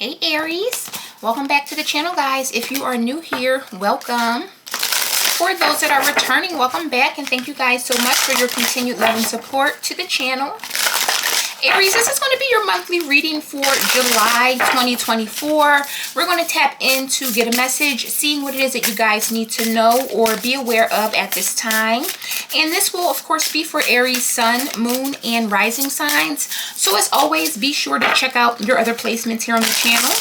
Hey Aries, welcome back to the channel, guys. If you are new here, welcome. For those that are returning, welcome back, and thank you guys so much for your continued love and support to the channel. Aries, this is going to be your monthly reading for July 2024. We're going to tap in to get a message, seeing what it is that you guys need to know or be aware of at this time. And this will, of course, be for Aries, Sun, Moon, and Rising signs. So as always, be sure to check out your other placements here on the channel.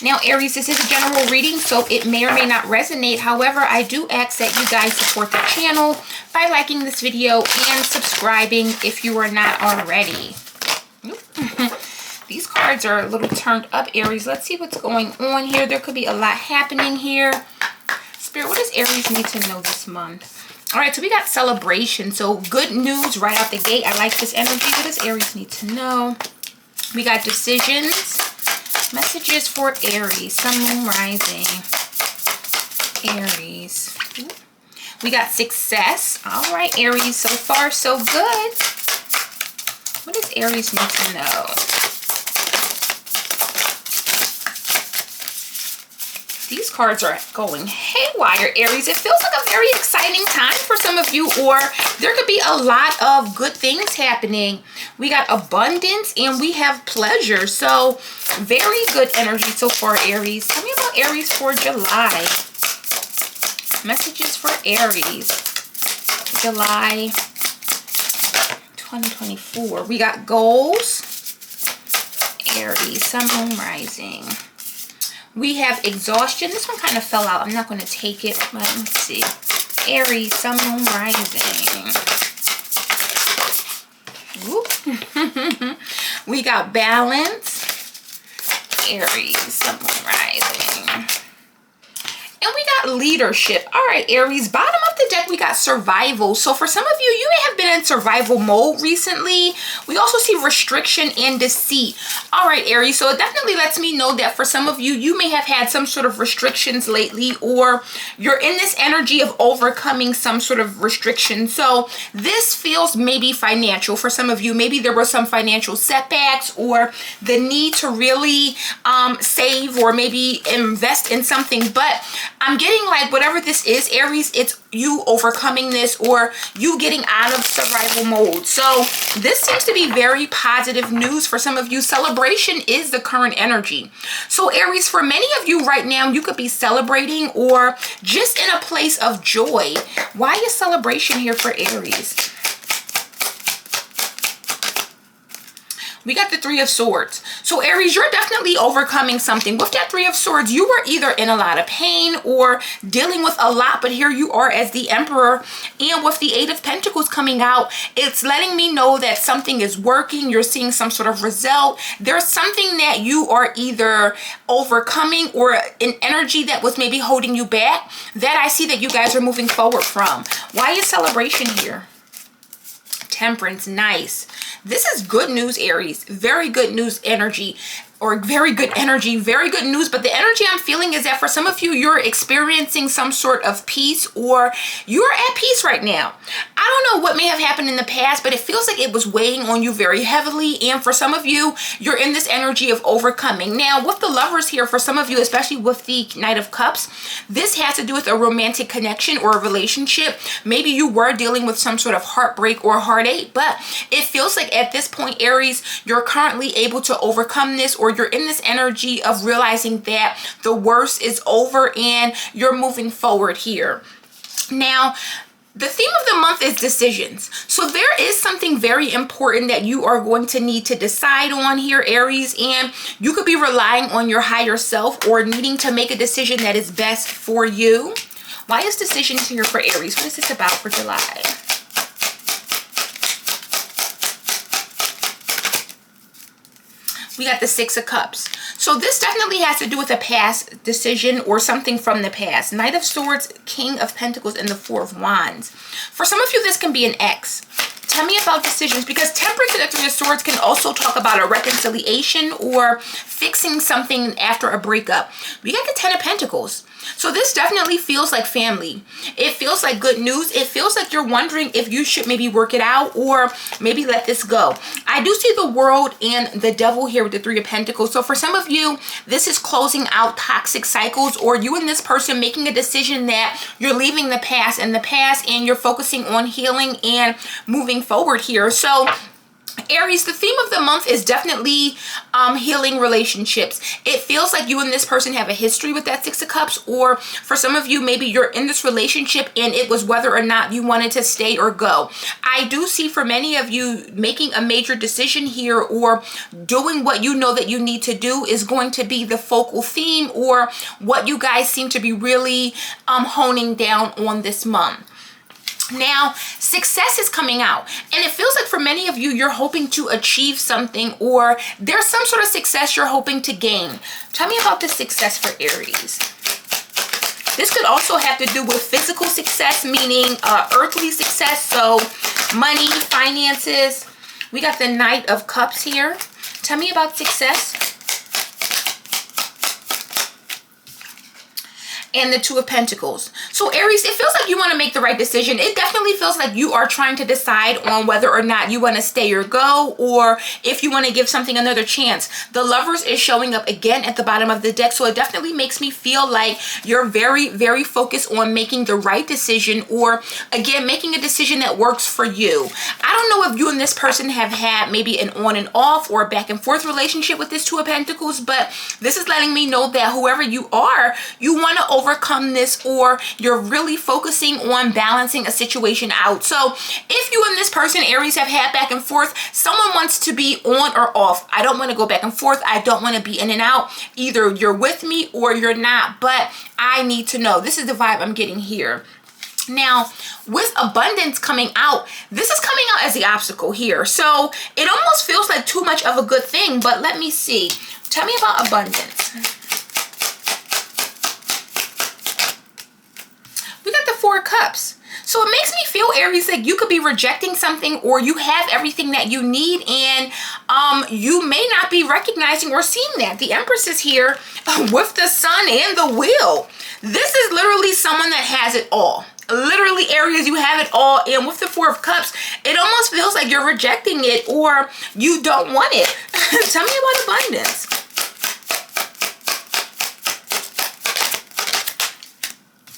Now, Aries, this is a general reading, so it may or may not resonate. However, I do ask that you guys support the channel by liking this video and subscribing if you are not already. These cards are a little turned up, Aries. Let's see what's going on here. There could be a lot happening here. Spirit, what does Aries need to know this month? All right, so we got celebration. So good news right out the gate. I like this energy. What does Aries need to know? We got decisions. Messages for Aries, Sun, Moon, Rising, Aries. We got success. All right, Aries, so far so good. What does Aries need to know? These cards are going haywire, Aries. It feels like a very exciting time for some of you, or there could be a lot of good things happening. We got abundance and we have pleasure. So very good energy so far, Aries. Tell me about Aries for July. Messages for Aries, July 2024. We got goals. Aries, Sun, Moon, Rising. We have exhaustion. This one kind of fell out. I'm not going to take it, but let's see. Aries, Sun, Moon, Rising. We got balance. Aries, Sun, Moon, Rising. And we got leadership. All right, Aries, bottom of the deck, we got survival. So for some of you, you may have been in survival mode recently. We also see restriction and deceit. All right, Aries, so it definitely lets me know that for some of you, you may have had some sort of restrictions lately, or you're in this energy of overcoming some sort of restriction. So this feels maybe financial for some of you. Maybe there were some financial setbacks, or the need to really save or maybe invest in something. But I'm getting like whatever this is, Aries, it's you overcoming this or you getting out of survival mode. So this seems to be very positive news for some of you. Celebration is the current energy. So Aries, for many of you right now, you could be celebrating or just in a place of joy. Why is celebration here for Aries? We got the Three of Swords. So Aries, you're definitely overcoming something. With that Three of Swords, you were either in a lot of pain or dealing with a lot, but here you are as the Emperor. And with the Eight of Pentacles coming out, it's letting me know that something is working. You're seeing some sort of result. There's something that you are either overcoming or an energy that was maybe holding you back that I see that you guys are moving forward from. Why is celebration here? Temperance, nice. This is good news, Aries. Very good news energy, or very good energy, very good news. But the energy I'm feeling is that for some of you, you're experiencing some sort of peace, or you're at peace right now. I don't know what may have happened in the past, but it feels like it was weighing on you very heavily. And for some of you, you're in this energy of overcoming. Now, with the Lovers here, for some of you, especially with the Knight of Cups, this has to do with a romantic connection or a relationship. Maybe you were dealing with some sort of heartbreak or heartache, but it feels like at this point, Aries, you're currently able to overcome this, or you're in this energy of realizing that the worst is over and you're moving forward here. Now, the theme of the month is decisions. So there is something very important that you are going to need to decide on here, Aries, and you could be relying on your higher self or needing to make a decision that is best for you. Why is decisions here for Aries? What is this about for July? We got the Six of Cups. So this definitely has to do with a past decision or something from the past. Knight of Swords, King of Pentacles, and the Four of Wands. For some of you, this can be an ex. Tell me about decisions, because Temperance and the Three of Swords can also talk about a reconciliation or fixing something after a breakup. We got the Ten of Pentacles. So this definitely feels like family. It feels like good news. It feels like you're wondering if you should maybe work it out or maybe let this go. I do see the World and the Devil here with the Three of Pentacles. So for some of you, this is closing out toxic cycles, or you and this person making a decision that you're leaving the past and you're focusing on healing and moving forward here. So Aries, the theme of the month is definitely healing relationships. It feels like you and this person have a history with that Six of Cups, or for some of you, maybe you're in this relationship and it was whether or not you wanted to stay or go. I do see for many of you making a major decision here, or doing what you know that you need to do is going to be the focal theme, or what you guys seem to be really honing down on this month. Now, success is coming out, and it feels like for many of you, you're hoping to achieve something, or there's some sort of success you're hoping to gain. Tell me about the success for Aries. This could also have to do with physical success, meaning earthly success, so money, finances. We got the Knight of Cups here. Tell me about success. And the Two of Pentacles. So Aries, it feels like you want to make the right decision. It definitely feels like you are trying to decide on whether or not you want to stay or go, or if you want to give something another chance. The Lovers is showing up again at the bottom of the deck, so it definitely makes me feel like you're very, very focused on making the right decision, or again, making a decision that works for you. I don't know if you and this person have had maybe an on and off or back and forth relationship with this Two of Pentacles, but this is letting me know that whoever you are, you want to overcome this, or you're really focusing on balancing a situation out. So if you and this person, Aries, have had back and forth, someone wants to be on or off. I don't want to go back and forth. I don't want to be in and out. Either you're with me or you're not, but I need to know. This is the vibe I'm getting here. Now, with abundance coming out, this is coming out as the obstacle here. So it almost feels like too much of a good thing, but let me see. Tell me about abundance. We got the Four of Cups. So it makes me feel, Aries, like you could be rejecting something, or you have everything that you need, and you may not be recognizing or seeing that. The Empress is here with the Sun and the Wheel. This is literally someone that has it all. Literally, Aries, you have it all. And with the Four of Cups, it almost feels like you're rejecting it, or you don't want it. Tell me about abundance.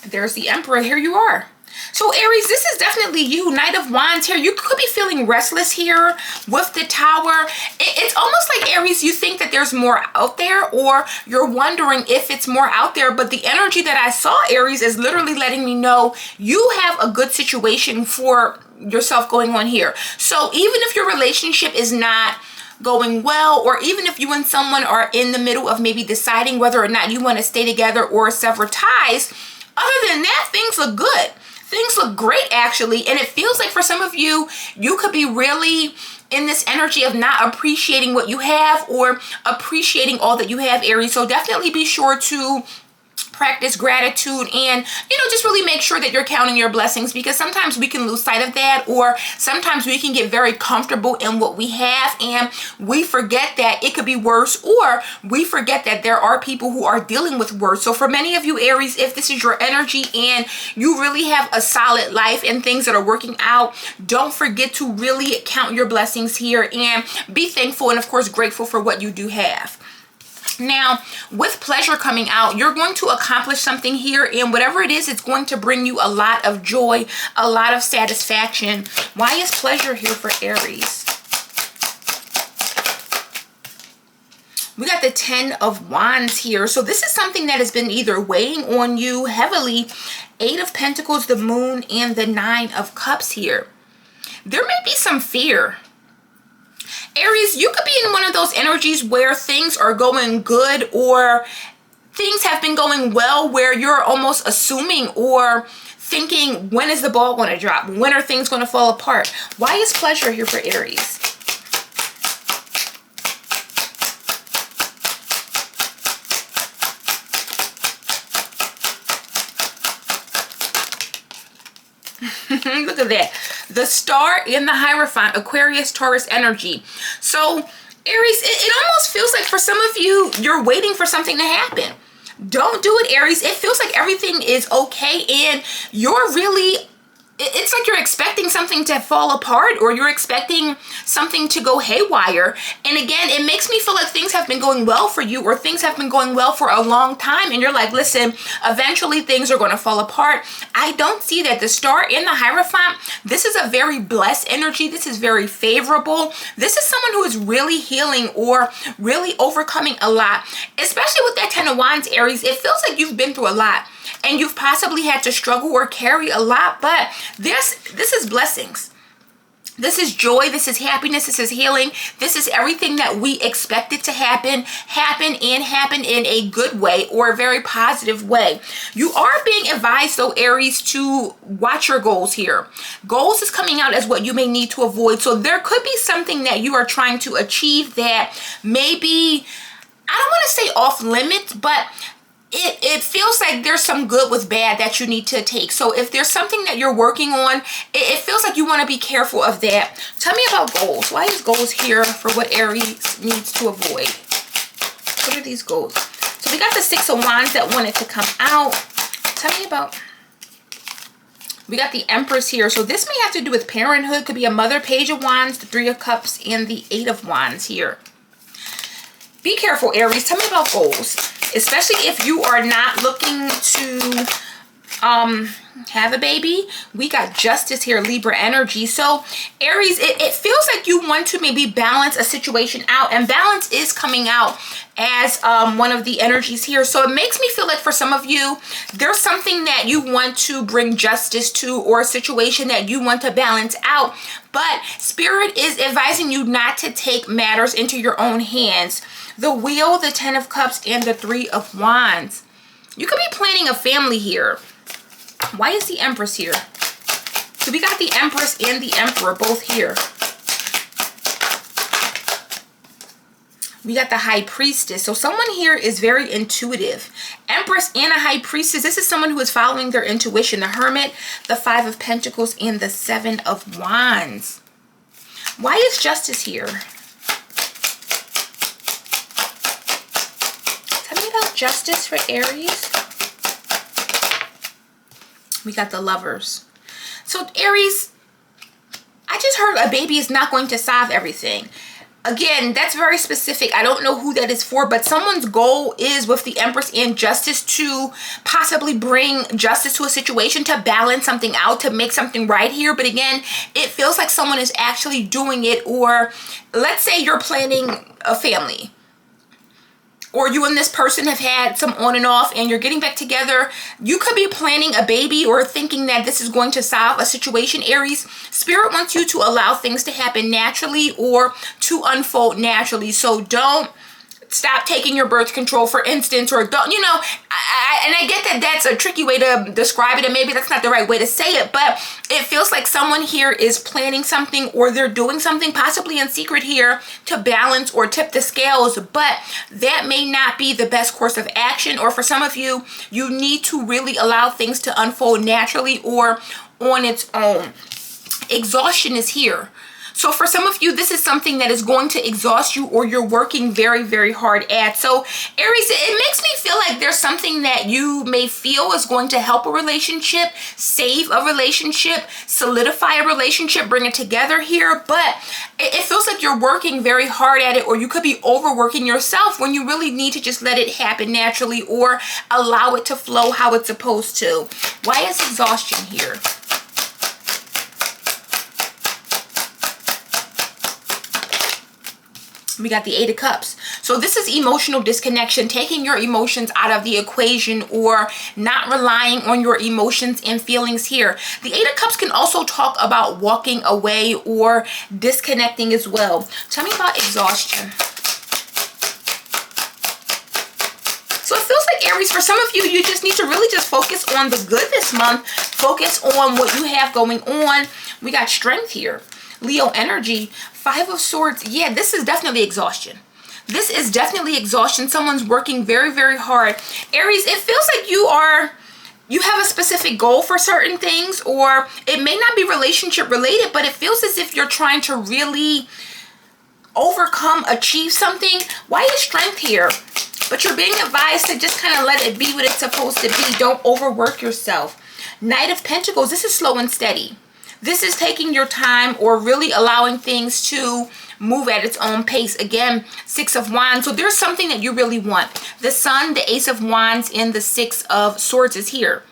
There's the Emperor. Here you are. So Aries, this is definitely you. Knight of Wands here. You could be feeling restless here with the Tower. It's almost like, Aries, you think that there's more out there, or you're wondering if it's more out there. But the energy that I saw, Aries, is literally letting me know you have a good situation for yourself going on here. So even if your relationship is not going well, or even if you and someone are in the middle of maybe deciding whether or not you want to stay together or sever ties, other than that, things look good. Things look great, actually. And it feels like for some of you, you could be really in this energy of not appreciating what you have, or appreciating all that you have, Aries. So definitely be sure to practice gratitude, and just really make sure that you're counting your blessings, because sometimes we can lose sight of that, or sometimes we can get very comfortable in what we have and we forget that it could be worse, or we forget that there are people who are dealing with worse. So for many of you, Aries, if this is your energy and you really have a solid life and things that are working out, don't forget to really count your blessings here and be thankful and of course grateful for what you do have. Now, with pleasure coming out, you're going to accomplish something here, and whatever it is, it's going to bring you a lot of joy, a lot of satisfaction. Why is pleasure here for Aries? We got the Ten of Wands here. So this is something that has been either weighing on you heavily. Eight of Pentacles, the Moon, and the Nine of Cups here. There may be some fear. Aries, you could be in one of those energies where things are going good, or things have been going well, where you're almost assuming or thinking, when is the ball going to drop? When are things going to fall apart? Why is pleasure here for Aries? Look at that. The Star and the Hierophant, Aquarius, Taurus energy. So, Aries, it almost feels like for some of you, you're waiting for something to happen. Don't do it, Aries. It feels like everything is okay and you're really, it's like you're expecting something to fall apart or you're expecting something to go haywire. And again, it makes me feel like things have been going well for you or things have been going well for a long time. And you're like, listen, eventually things are going to fall apart. I don't see that. The Star in the Hierophant, this is a very blessed energy. This is very favorable. This is someone who is really healing or really overcoming a lot, especially with that 10 of Wands, Aries. It feels like you've been through a lot and you've possibly had to struggle or carry a lot, but this is blessings. This is joy. This is happiness. This is healing. This is everything that we expected to happen in a good way or a very positive way. You are being advised, though, Aries, to watch your goals here. Goals is coming out as what you may need to avoid. So there could be something that you are trying to achieve that maybe, I don't want to say off limits, but it feels like there's some good with bad that you need to take. So if there's something that you're working on, it feels like you want to be careful of that. Tell me about goals. Why is goals here for what Aries needs to avoid? What are these goals? So we got the 6 of Wands that wanted to come out. Tell me about... We got the Empress here. So this may have to do with parenthood. Could be a mother, Page of Wands, the 3 of Cups, and the 8 of Wands here. Be careful, Aries. Tell me about goals. Especially if you are not looking to have a baby. We got Justice here, Libra energy. So Aries, it feels like you want to maybe balance a situation out, and balance is coming out as one of the energies here. So it makes me feel like for some of you, there's something that you want to bring justice to or a situation that you want to balance out. But Spirit is advising you not to take matters into your own hands. The Wheel, the 10 of Cups, and the 3 of Wands. You could be planning a family here. Why is the Empress here? So we got the Empress and the Emperor both here. We got the High Priestess. So someone here is very intuitive. Empress and a High Priestess. This is someone who is following their intuition. The Hermit, the 5 of Pentacles, and the 7 of Wands. Why is Justice here? Justice for Aries. We got the Lovers. So Aries, I just heard a baby is not going to solve everything. Again, that's very specific. I don't know who that is for, but someone's goal is with the Empress and Justice to possibly bring justice to a situation, to balance something out, to make something right here. But again, it feels like someone is actually doing it. Or let's say you're planning a family, or you and this person have had some on and off and you're getting back together. You could be planning a baby or thinking that this is going to solve a situation, Aries. Spirit wants you to allow things to happen naturally or to unfold naturally. So don't stop taking your birth control, for instance, or don't, you know, and I get that that's a tricky way to describe it, and maybe that's not the right way to say it, but it feels like someone here is planning something or they're doing something possibly in secret here to balance or tip the scales, but that may not be the best course of action. Or for some of you, you need to really allow things to unfold naturally or on its own. Exhaustion is here. So for some of you, this is something that is going to exhaust you or you're working very, very hard at. So Aries, it makes me feel like there's something that you may feel is going to help a relationship, save a relationship, solidify a relationship, bring it together here. But it feels like you're working very hard at it, or you could be overworking yourself when you really need to just let it happen naturally or allow it to flow how it's supposed to. Why is exhaustion here? We got the 8 of Cups. So this is emotional disconnection, taking your emotions out of the equation or not relying on your emotions and feelings here. The 8 of Cups can also talk about walking away or disconnecting as well. Tell me about exhaustion. So it feels like, Aries, for some of you, you just need to really just focus on the good this month. Focus on what you have going on. We got strength here. Leo energy, 5 of Swords. Yeah, this is definitely exhaustion. This is definitely exhaustion. Someone's working very, very hard. Aries, it feels like you have a specific goal for certain things, or it may not be relationship related, but it feels as if you're trying to really overcome, achieve something. Why is strength here? but you're being advised to just kind of let it be what it's supposed to be. Don't overwork yourself. Knight of Pentacles, this is slow and steady. This is taking your time or really allowing things to move at its own pace. Again, Six of Wands. So there's something that you really want. The Sun, the Ace of Wands, and the Six of Swords is here.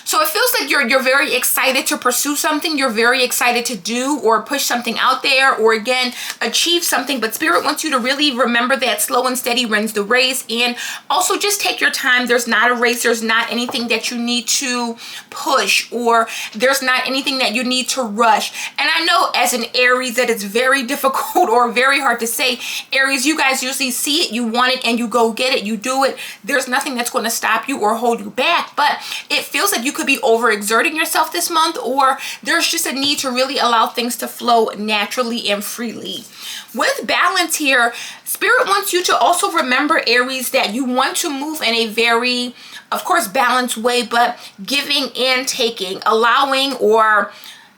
So it feels like you're very excited to pursue something. You're very excited to do or push something out there, or again, achieve something. But Spirit wants you to really remember that slow and steady wins the race. And also just take your time. There's not a race. There's not anything that you need to push, or there's not anything that you need to rush. And I know as an Aries that it's very difficult or very hard to say. Aries, you guys usually see it, you want it, and you go get it. You do it. There's nothing that's going to stop you or hold you back. But it feels like you could be overexerting yourself this month, or there's just a need to really allow things to flow naturally and freely. With balance here, Spirit wants you to also remember, Aries, that you want to move in a very, of course, balanced way, but giving and taking, allowing, or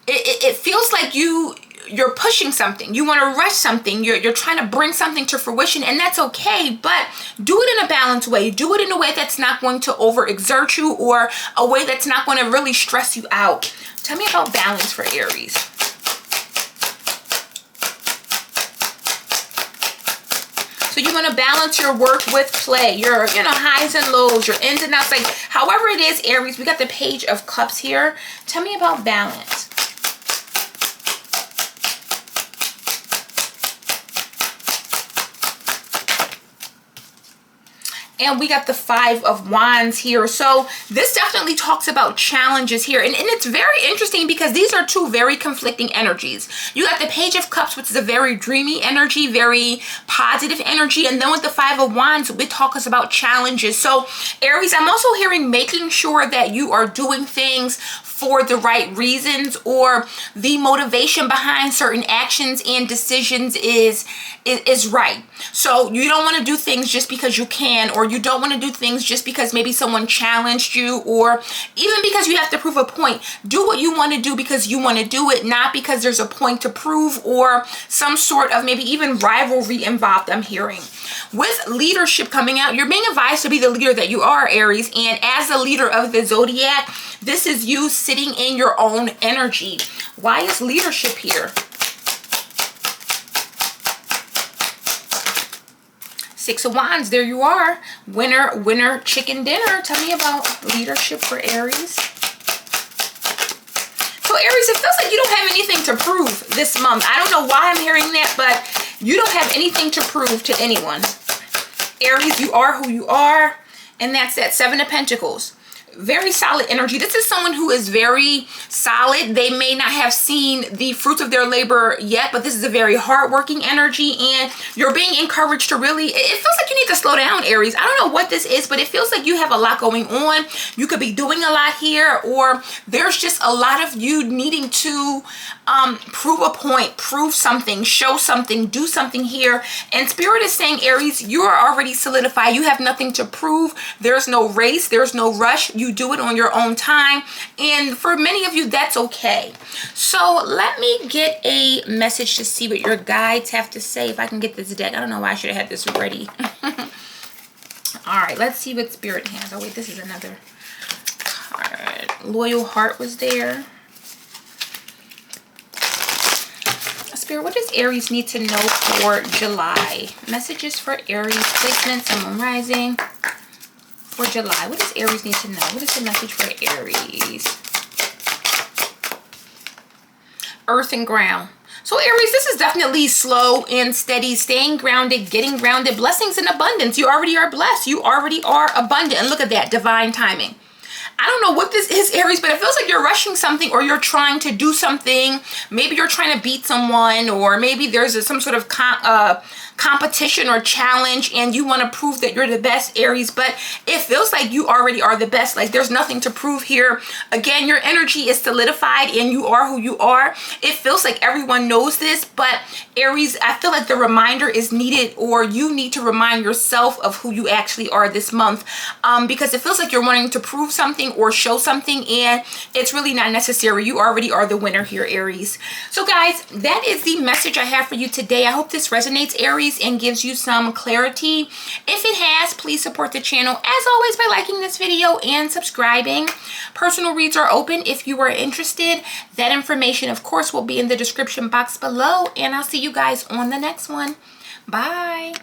it feels like you're pushing something. You want to rush something. You're trying to bring something to fruition, and that's okay, but do it in a balanced way. Do it in a way that's not going to overexert you, or a way that's not going to really stress you out. Tell me about balance for Aries. So you want to balance your work with play, your highs and lows, your ins and outs, like however it is, Aries. We got the Page of Cups here. Tell me about balance. And we got the Five of Wands here. So this definitely talks about challenges here. And it's very interesting because these are two very conflicting energies. You got the Page of Cups, which is a very dreamy energy, very positive energy. And then with the Five of Wands, it talks about challenges. So Aries, I'm also hearing making sure that you are doing things for the right reasons, or the motivation behind certain actions and decisions is right. So you don't want to do things just because you can, or you don't want to do things just because maybe someone challenged you, or even because you have to prove a point. Do what you want to do because you want to do it, not because there's a point to prove or some sort of maybe even rivalry involved, I'm hearing. With leadership coming out, you're being advised to be the leader that you are, Aries. And as the leader of the zodiac, this is you sitting in your own energy. Why is leadership here? Six of Wands, there you are. Winner, chicken dinner. Tell me about leadership for Aries. So Aries, it feels like you don't have anything to prove this month. I don't know why I'm hearing that, but you don't have anything to prove to anyone. Aries, you are who you are. And that's that Seven of Pentacles. Very solid energy. This is someone who is very solid. They may not have seen the fruits of their labor yet, but this is a very hardworking energy, and you're being encouraged to really, it feels like you need to slow down, Aries. I don't know what this is, but it feels like you have a lot going on. You could be doing a lot here, or there's just a lot of you needing to prove a point, prove something, show something, do something here. And Spirit is saying, Aries, you are already solidified. You have nothing to prove. There's no race. There's no rush. You do it on your own time. And for many of you, that's okay. So let me get a message to see what your guides have to say. If I can get this deck. I don't know why I should have had this ready. All right, let's see what Spirit has. Oh, wait, this is another card. Loyal Heart was there. Spirit, what does Aries need to know for July? Messages for Aries, placement, Sun, Moon, Rising for July. What does Aries need to know? What is the message for Aries? Earth and ground. So Aries, this is definitely slow and steady, staying grounded, getting grounded, blessings in abundance. You already are blessed. You already are abundant. And look at that, divine timing. I don't know what this is, Aries, but it feels like you're rushing something, or you're trying to do something. Maybe you're trying to beat someone, or maybe there's some sort of competition or challenge, and you want to prove that you're the best, Aries, but it feels like you already are the best. Like there's nothing to prove here. Again, your energy is solidified and you are who you are. It feels like everyone knows this, but Aries, I feel like the reminder is needed, or you need to remind yourself of who you actually are this month, because it feels like you're wanting to prove something or show something, and it's really not necessary. You already are the winner here, Aries. So guys, that is the message I have for you today. I hope this resonates, Aries. Aries and gives you some clarity. If it has, please support the channel as always by liking this video and subscribing. Personal reads are open if you are interested. That information, of course, will be in the description box below, and I'll see you guys on the next one. Bye.